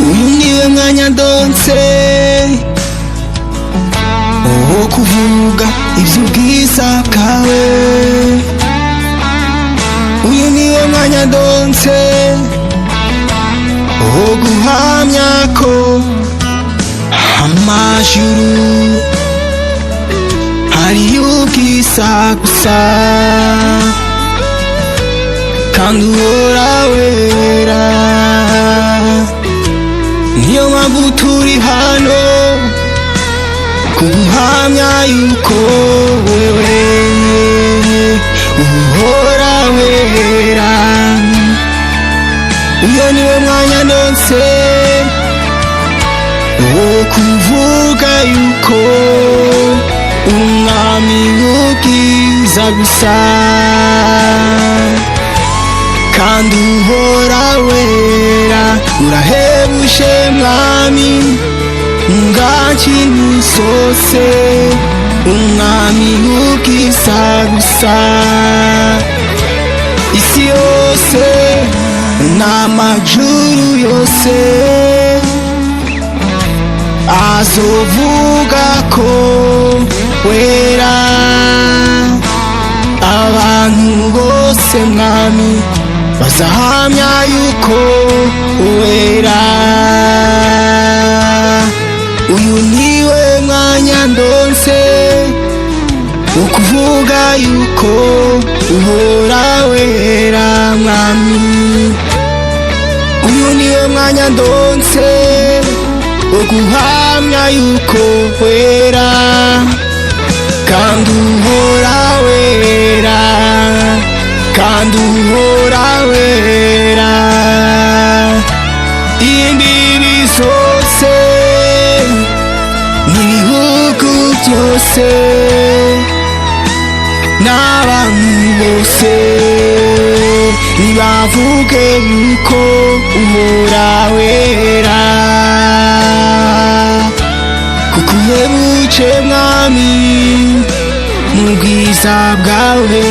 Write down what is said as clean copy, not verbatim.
uyu niwe mwanya ndonse wo kuvuga ivy'ubwiza bwawe. Uyu niwe mwanya ndonse wo guhamya ko amajuru hari ubwiza gusa, kandi uhora wera. Niyo mpamvu turi hano kuguhamya yuko wewe uhora wera. Uyo niwe mwanya ndonse wo kuvuga yuko umwami w'ubwiza gusa, kandi uhora wera. Urahebuje mwami ngakintu sose, umwami w'ubwiza gusa. Isi yose n'amajuru yose azovuga ko wera. Abantu bose mwami bazahamya yuko wera. Uyu niwe mwanya ndonse wo kuvuga yuko uhora wera mwami. Uyu niwe mwanya ndonse wo guhamya yuko wera, kandi uhora wera, kandi uhora wera. Imbibi zose n'ibihugu byose n'abantu bose nibavuge yuko uhora wera, kuko uhebuje mwami mu bwiza bwawe.